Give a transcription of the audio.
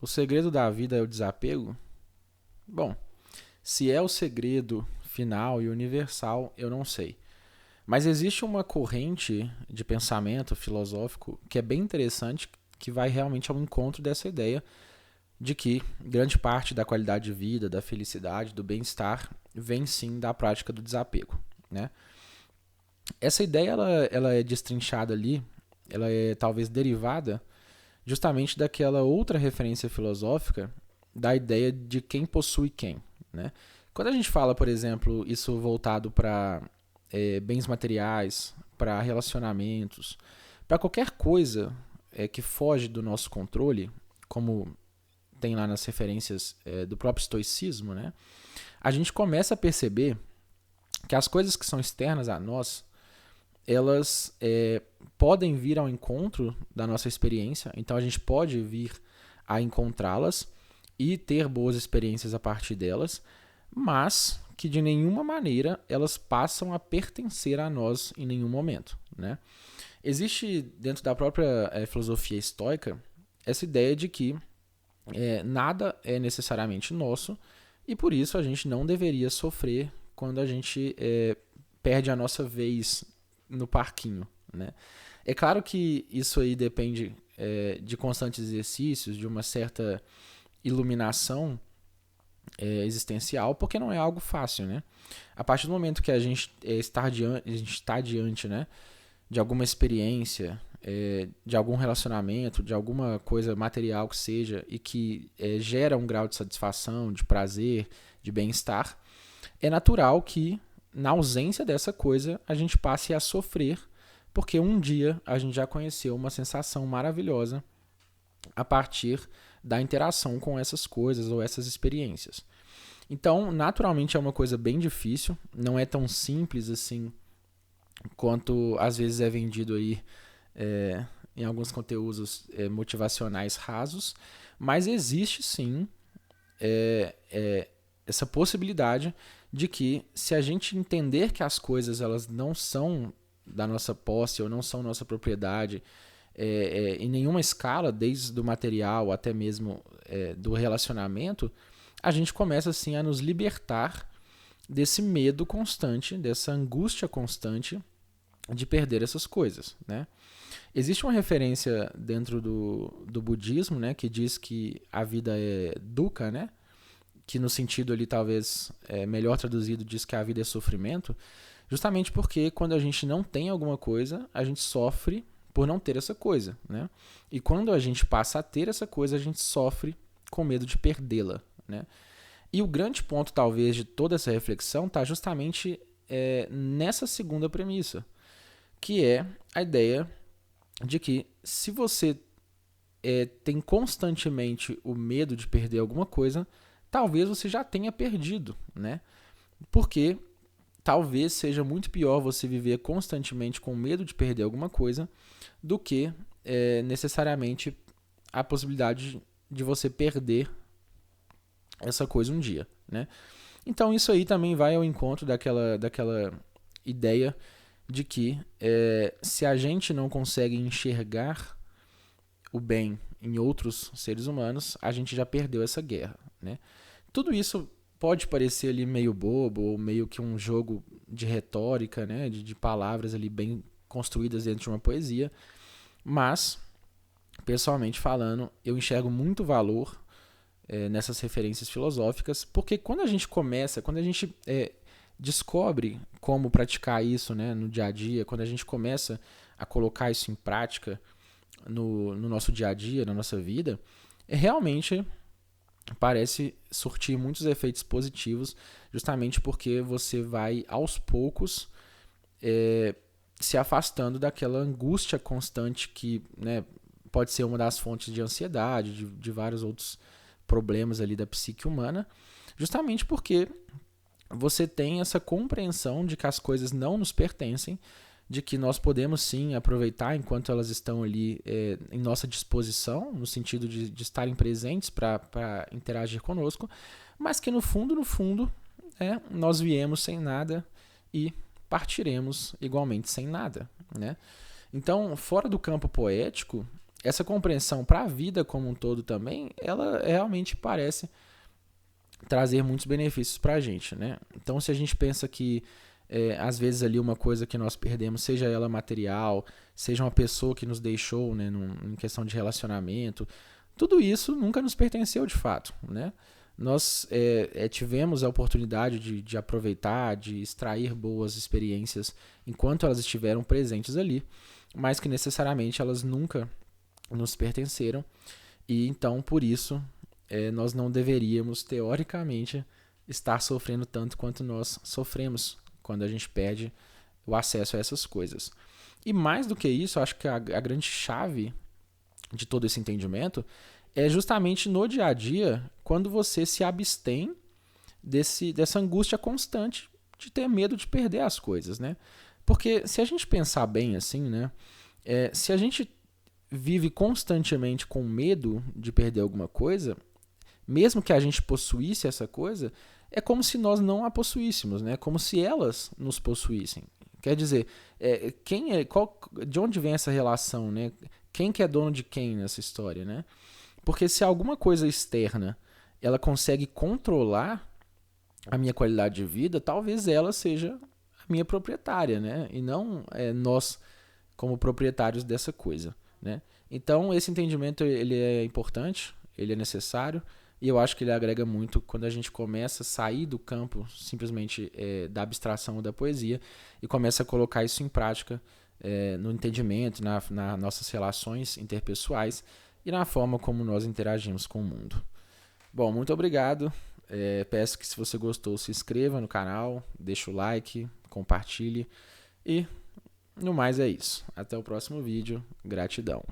O segredo da vida é o desapego? Bom, se é o segredo final e universal, eu não sei. Mas existe uma corrente de pensamento filosófico que é bem interessante, que vai realmente ao encontro dessa ideia de que grande parte da qualidade de vida, da felicidade, do bem-estar, vem sim da prática do desapego, né? Essa ideia ela é destrinchada ali, ela é talvez derivada justamente daquela outra referência filosófica da ideia de quem possui quem, né? Quando a gente fala, por exemplo, isso voltado para bens materiais, para relacionamentos, para qualquer coisa que foge do nosso controle, como tem lá nas referências do próprio estoicismo, né? A gente começa a perceber que as coisas que são externas a nós, elas podem vir ao encontro da nossa experiência, então a gente pode vir a encontrá-las e ter boas experiências a partir delas, mas que de nenhuma maneira elas passam a pertencer a nós em nenhum momento, né? Existe dentro da própria filosofia estoica essa ideia de que nada é necessariamente nosso e por isso a gente não deveria sofrer quando a gente perde a nossa vez no parquinho, né? É claro que isso aí depende de constantes exercícios, de uma certa iluminação existencial, porque não é algo fácil, né? A partir do momento que a gente está diante, né, de alguma experiência, de algum relacionamento, de alguma coisa material que seja, e que gera um grau de satisfação, de prazer, de bem-estar, é natural que, na ausência dessa coisa, a gente passe a sofrer, porque um dia a gente já conheceu uma sensação maravilhosa a partir da interação com essas coisas ou essas experiências. Então, naturalmente é uma coisa bem difícil, não é tão simples assim quanto às vezes é vendido aí em alguns conteúdos motivacionais rasos, mas existe sim essa possibilidade de que se a gente entender que as coisas elas não são da nossa posse ou não são nossa propriedade em nenhuma escala, desde o material até mesmo do relacionamento, a gente começa assim a nos libertar desse medo constante, dessa angústia constante de perder essas coisas, né? Existe uma referência dentro do budismo, né, que diz que a vida é dukkha, né? Que no sentido ali talvez melhor traduzido diz que a vida é sofrimento, justamente porque quando a gente não tem alguma coisa, a gente sofre por não ter essa coisa, né? E quando a gente passa a ter essa coisa, a gente sofre com medo de perdê-la, né? E o grande ponto, talvez, de toda essa reflexão está justamente nessa segunda premissa, que é a ideia de que se você tem constantemente o medo de perder alguma coisa, talvez você já tenha perdido, né? Porque talvez seja muito pior você viver constantemente com medo de perder alguma coisa do que necessariamente a possibilidade de você perder essa coisa um dia, né? Então isso aí também vai ao encontro daquela ideia de que se a gente não consegue enxergar o bem em outros seres humanos, a gente já perdeu essa guerra, né? Tudo isso pode parecer ali meio bobo ou meio que um jogo de retórica, né? De palavras ali bem construídas dentro de uma poesia, mas pessoalmente falando, eu enxergo muito valor nessas referências filosóficas, porque quando a gente começa, quando a gente descobre como praticar isso, né, no dia a dia, quando a gente começa a colocar isso em prática no nosso dia a dia, na nossa vida, realmente parece surtir muitos efeitos positivos, justamente porque você vai aos poucos se afastando daquela angústia constante que, né, pode ser uma das fontes de ansiedade, de vários outros problemas ali da psique humana, justamente porque você tem essa compreensão de que as coisas não nos pertencem, de que nós podemos sim aproveitar enquanto elas estão ali em nossa disposição, no sentido de estarem presentes para interagir conosco, mas que no fundo, nós viemos sem nada e partiremos igualmente sem nada, né? Então, fora do campo poético, essa compreensão para a vida como um todo também, ela realmente parece trazer muitos benefícios para a gente, né? Então, se a gente pensa que às vezes ali uma coisa que nós perdemos, seja ela material, seja uma pessoa que nos deixou, né, em questão de relacionamento, tudo isso nunca nos pertenceu de fato, né? Nós tivemos a oportunidade de aproveitar, de extrair boas experiências enquanto elas estiveram presentes ali, mas que necessariamente elas nunca nos pertenceram, e então por isso nós não deveríamos, teoricamente, estar sofrendo tanto quanto nós sofremos quando a gente perde o acesso a essas coisas. E mais do que isso, eu acho que a grande chave de todo esse entendimento é justamente no dia a dia, quando você se abstém dessa angústia constante de ter medo de perder as coisas, né? Porque se a gente pensar bem assim, né? Se a gente vive constantemente com medo de perder alguma coisa, mesmo que a gente possuísse essa coisa, é como se nós não a possuíssemos, né? Como se elas nos possuíssem. Quer dizer, de onde vem essa relação, né? Quem que é dono de quem nessa história, né? Porque se alguma coisa externa ela consegue controlar a minha qualidade de vida, talvez ela seja a minha proprietária, né? E não nós como proprietários dessa coisa, né? Então, esse entendimento ele é importante, ele é necessário, e eu acho que ele agrega muito quando a gente começa a sair do campo simplesmente da abstração ou da poesia e começa a colocar isso em prática no entendimento, nas nossas relações interpessoais e na forma como nós interagimos com o mundo. Bom, muito obrigado. Peço que, se você gostou, se inscreva no canal, deixe o like, compartilhe e no mais é isso. Até o próximo vídeo. Gratidão.